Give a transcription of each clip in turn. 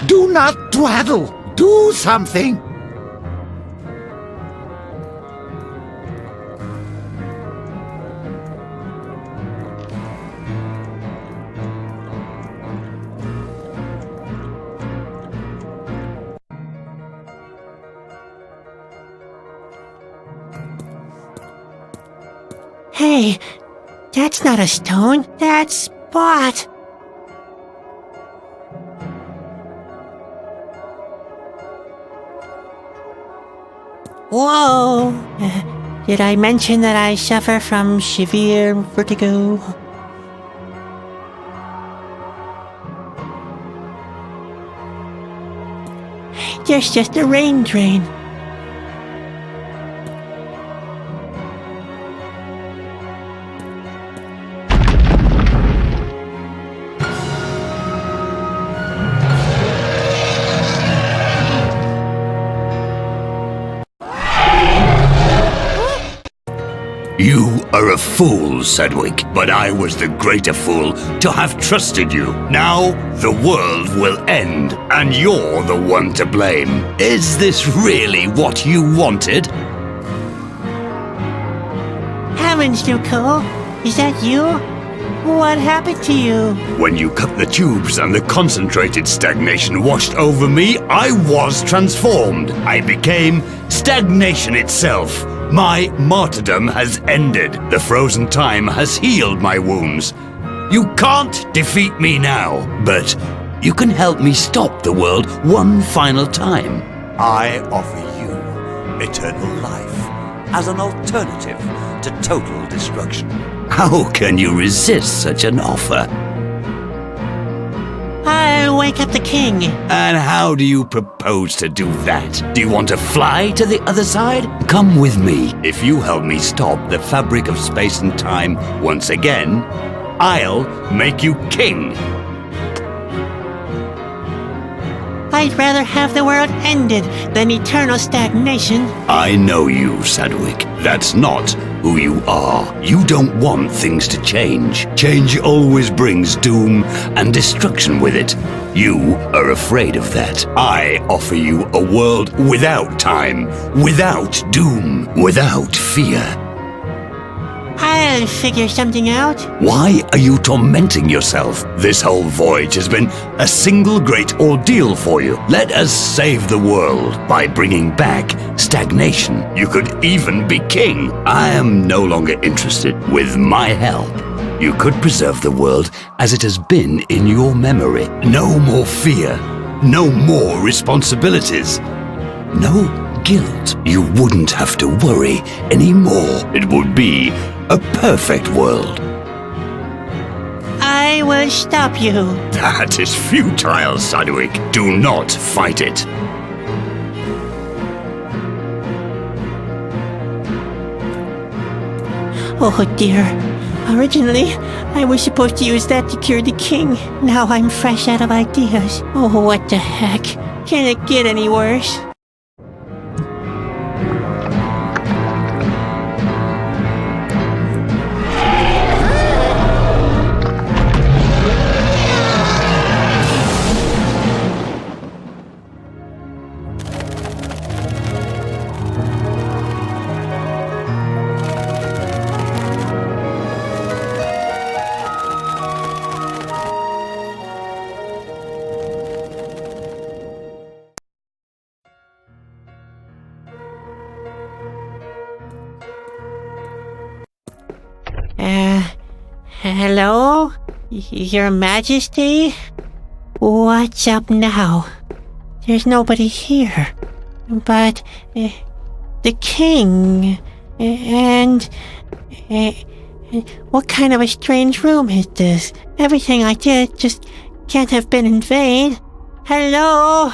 Do not dwaddle. Do something. Hey, that's not a stone, that's Spot. Whoa! Did I mention that I suffer from severe vertigo? There's just a rain drain. You are a fool, Sedgwick, but I was the greater fool to have trusted you. Now the world will end, and you're the one to blame. Is this really what you wanted? Heavens, Nicole, is that you? What happened to you? When you cut the tubes and the concentrated stagnation washed over me, I was transformed. I became stagnation itself. My martyrdom has ended. The frozen time has healed my wounds. You can't defeat me now, but you can help me stop the world one final time. I offer you eternal life as an alternative to total destruction. How can you resist such an offer? I'll wake up the king. And how do you propose to do that? Do you want to fly to the other side? Come with me. If you help me stop the fabric of space and time once again, I'll make you king. I'd rather have the world ended than eternal stagnation. I know you, Sedgwick. That's not who you are. You don't want things to change. Change always brings doom and destruction with it. You are afraid of that. I offer you a world without time, without doom, without fear. I'll figure something out. Why are you tormenting yourself? This whole voyage has been a single great ordeal for you. Let us save the world by bringing back stagnation. You could even be king. I am no longer interested. With my help, you could preserve the world as it has been in your memory. No more fear. No more responsibilities. No guilt. You wouldn't have to worry anymore. It would be a perfect world. I will stop you. That is futile, Sedgwick. Do not fight it. Oh dear. Originally, I was supposed to use that to cure the king. Now I'm fresh out of ideas. Oh, what the heck? Can it get any worse? Hello? Your Majesty? What's up now? There's nobody here. But, the king... And... what kind of a strange room is this? Everything I did just can't have been in vain. Hello?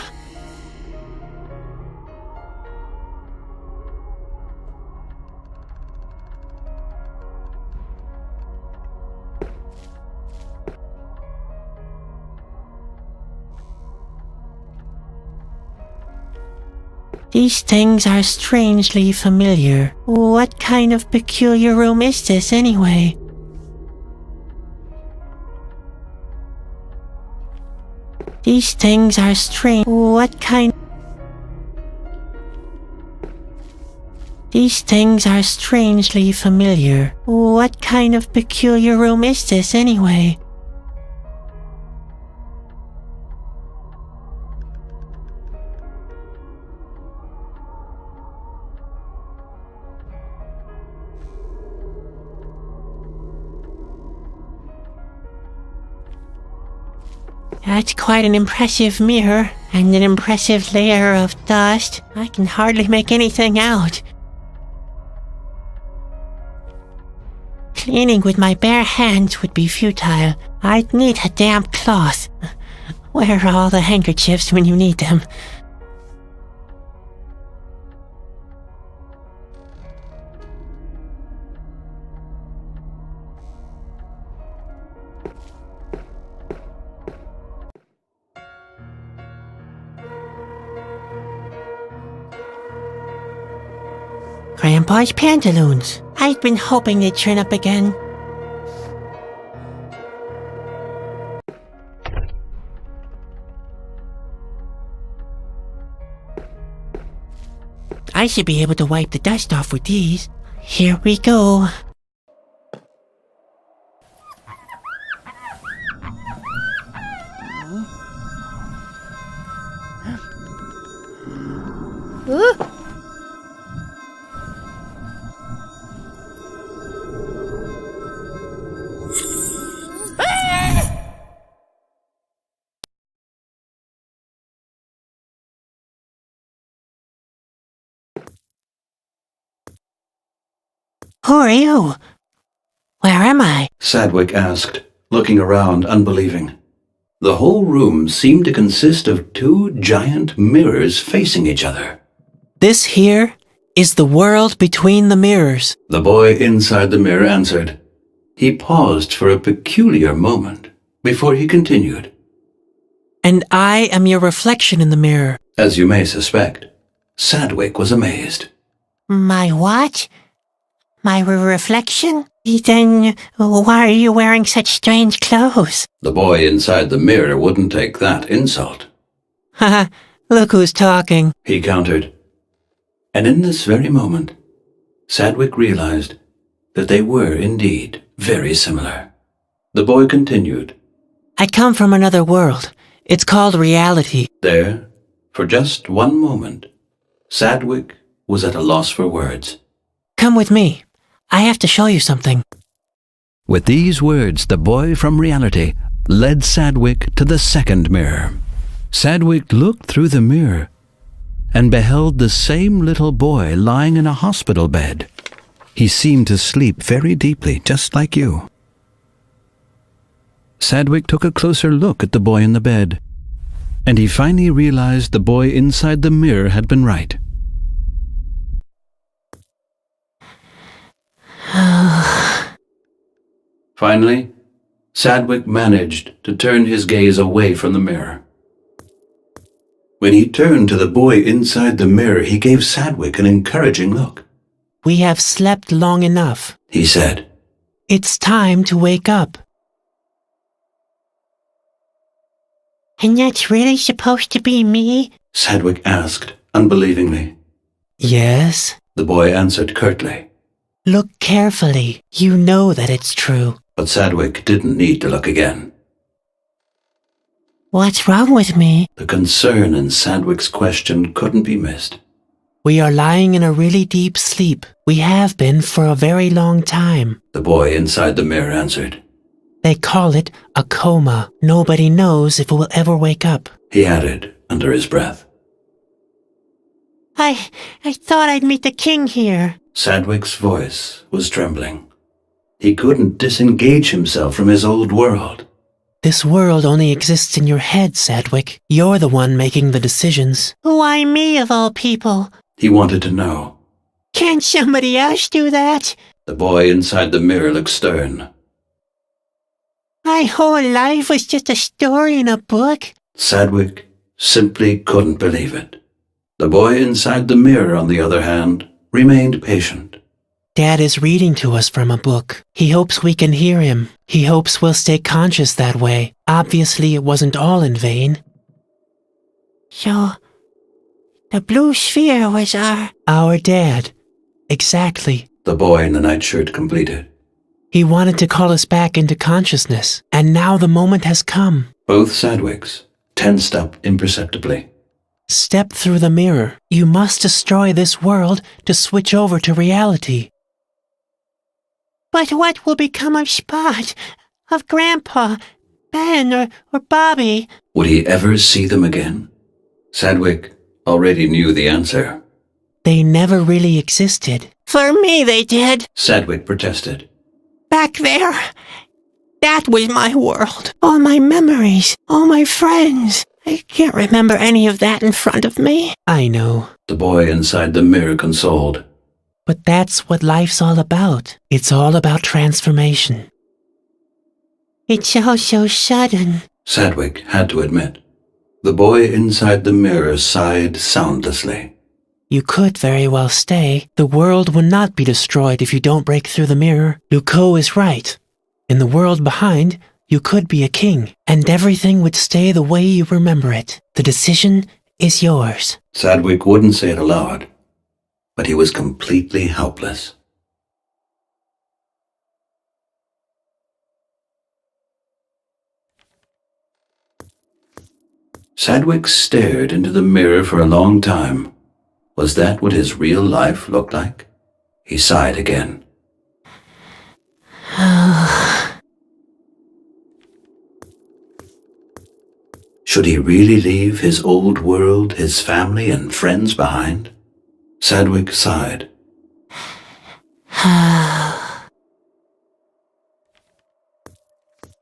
These things are strangely familiar. What kind of peculiar room is this, anyway? These things are strange. These things are strangely familiar. What kind of peculiar room is this anyway? That's quite an impressive mirror, and an impressive layer of dust. I can hardly make anything out. Cleaning with my bare hands would be futile. I'd need a damp cloth. Where are all the handkerchiefs when you need them? Grandpa's pantaloons. I've been hoping they'd turn up again. I should be able to wipe the dust off with these. Here we go. Who are you? Where am I? Sadwick asked, looking around unbelieving. The whole room seemed to consist of two giant mirrors facing each other. This here is the world between the mirrors. The boy inside the mirror answered. He paused for a peculiar moment before he continued. And I am your reflection in the mirror. As you may suspect, Sadwick was amazed. My what? My reflection? Then why are you wearing such strange clothes? The boy inside the mirror wouldn't take that insult. Haha, look who's talking. He countered. And in this very moment, Sadwick realized that they were indeed very similar. The boy continued. I come from another world. It's called reality. There, for just one moment, Sadwick was at a loss for words. Come with me. I have to show you something. With these words, the boy from reality led Sadwick to the second mirror. Sadwick looked through the mirror and beheld the same little boy lying in a hospital bed. He seemed to sleep very deeply, just like you. Sadwick took a closer look at the boy in the bed, and he finally realized the boy inside the mirror had been right. Finally, Sadwick managed to turn his gaze away from the mirror. When he turned to the boy inside the mirror, he gave Sadwick an encouraging look. We have slept long enough, He said. It's time to wake up. And that's really supposed to be me? Sadwick asked, unbelievingly. Yes. The boy answered curtly. Look carefully. You know that it's true. But Sadwick didn't need to look again. What's wrong with me? The concern in Sadwick's question couldn't be missed. We are lying in a really deep sleep. We have been for a very long time. The boy inside the mirror answered. They call it a coma. Nobody knows if it will ever wake up. He added under his breath. I thought I'd meet the king here. Sadwick's voice was trembling. He couldn't disengage himself from his old world. This world only exists in your head, Sadwick. You're the one making the decisions. Why me, of all people? He wanted to know. Can't somebody else do that? The boy inside the mirror looked stern. My whole life was just a story in a book. Sadwick simply couldn't believe it. The boy inside the mirror, on the other hand, remained patient. Dad is reading to us from a book. He hopes we can hear him. He hopes we'll stay conscious that way. Obviously, it wasn't all in vain. So, the blue sphere was Our dad. Exactly. The boy in the nightshirt completed. He wanted to call us back into consciousness, and now the moment has come. Both Sadwicks tensed up imperceptibly. Step through the mirror. You must destroy this world to switch over to reality. But what will become of Spot, of Grandpa, Ben, or Bobby? Would he ever see them again? Sadwick already knew the answer. They never really existed. For me, they did. Sadwick protested. Back there. That was my world. All my memories, all my friends. I can't remember any of that in front of me. I know. The boy inside the mirror consoled. But that's what life's all about. It's all about transformation. It's all so sudden. Sadwick had to admit. The boy inside the mirror sighed soundlessly. You could very well stay. The world will not be destroyed if you don't break through the mirror. Lucot is right. In the world behind, you could be a king, and everything would stay the way you remember it. The decision is yours. Sadwick wouldn't say it aloud, but he was completely helpless. Sadwick stared into the mirror for a long time. Was that what his real life looked like? He sighed again. Should he really leave his old world, his family and friends behind? Sadwick sighed.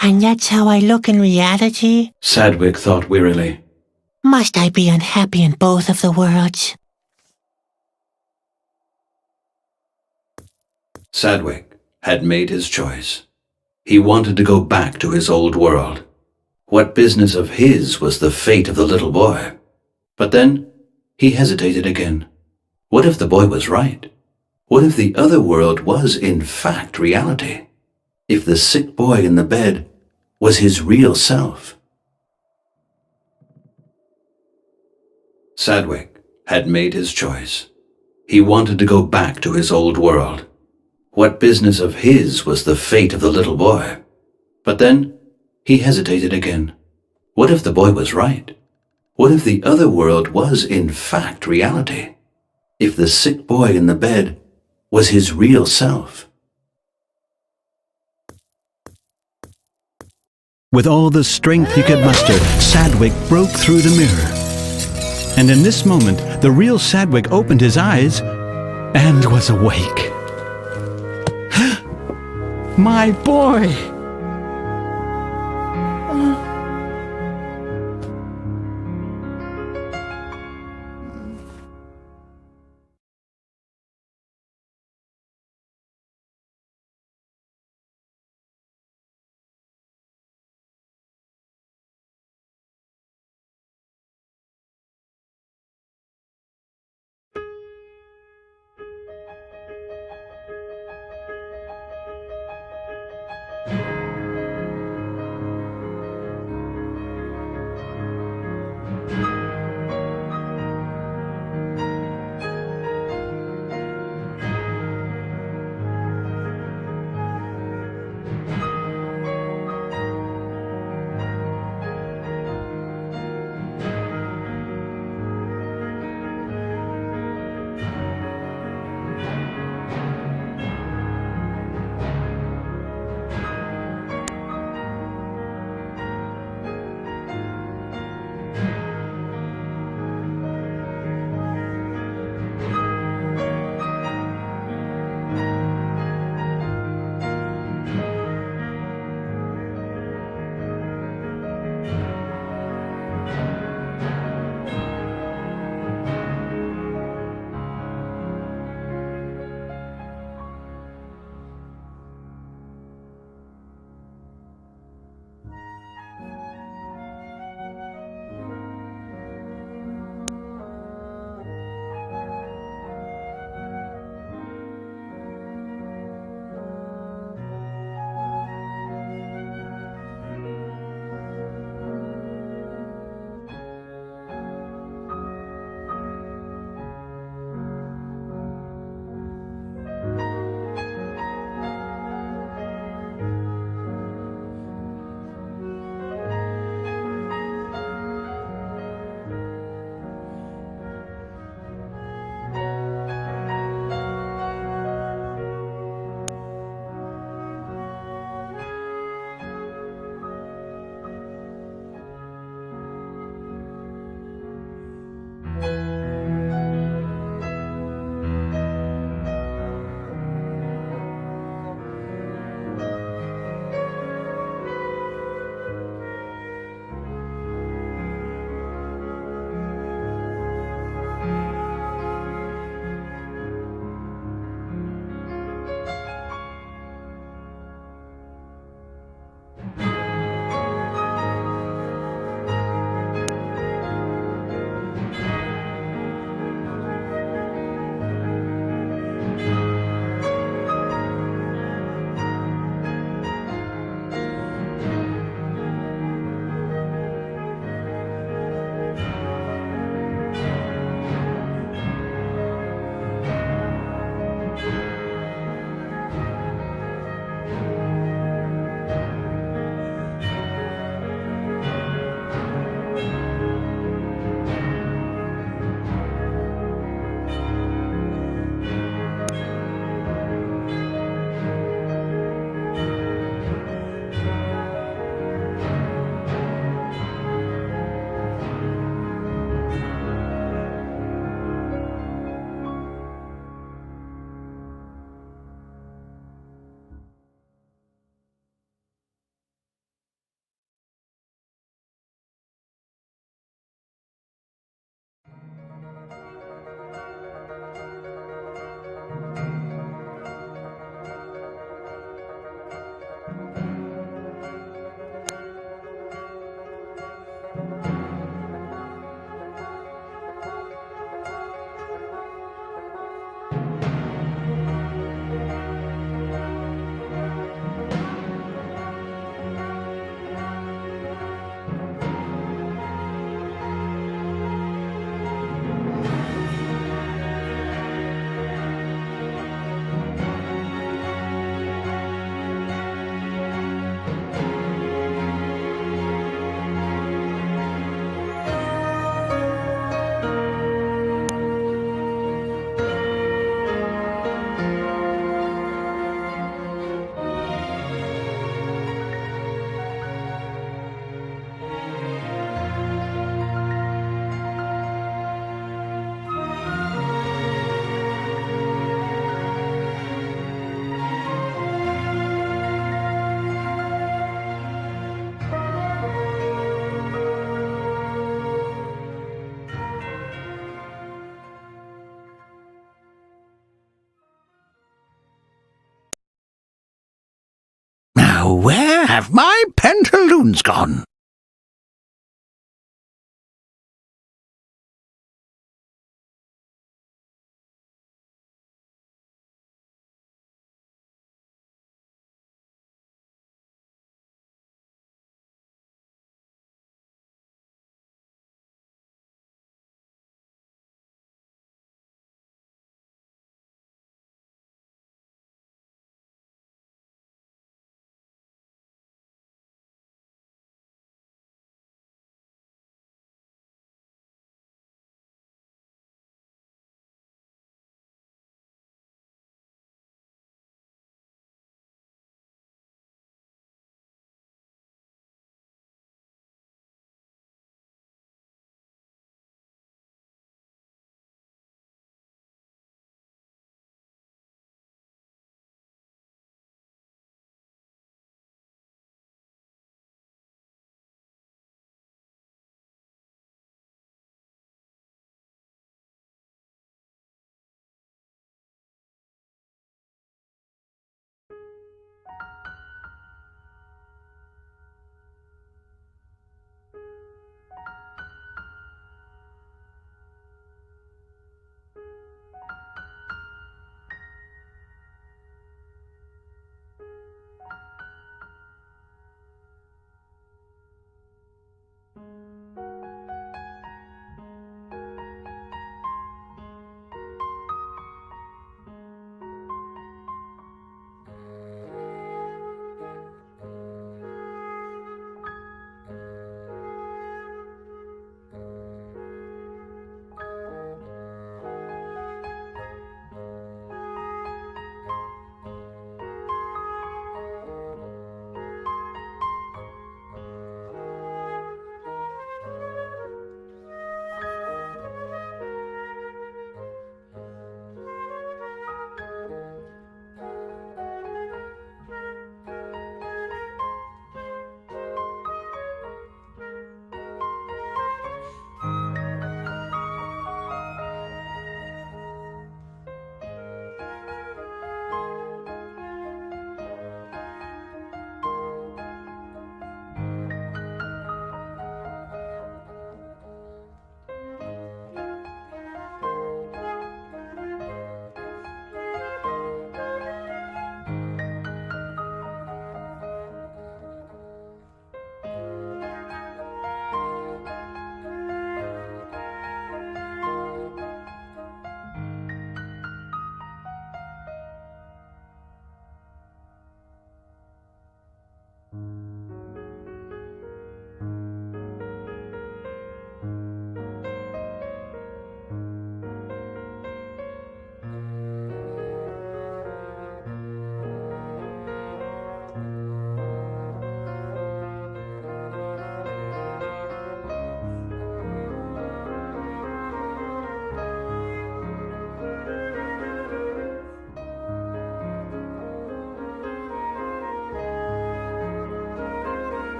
And that's how I look in reality? Sadwick thought wearily. Must I be unhappy in both of the worlds? Sadwick had made his choice. He wanted to go back to his old world. What business of his was the fate of the little boy? But then he hesitated again. What if the boy was right? What if the other world was in fact reality? If the sick boy in the bed was his real self? Sadwick had made his choice. He wanted to go back to his old world. What business of his was the fate of the little boy? But then he hesitated again. What if the boy was right? What if the other world was in fact reality? If the sick boy in the bed was his real self? With all the strength he could muster, Sadwick broke through the mirror. And in this moment, the real Sadwick opened his eyes and was awake. My boy! Where have my pantaloons gone?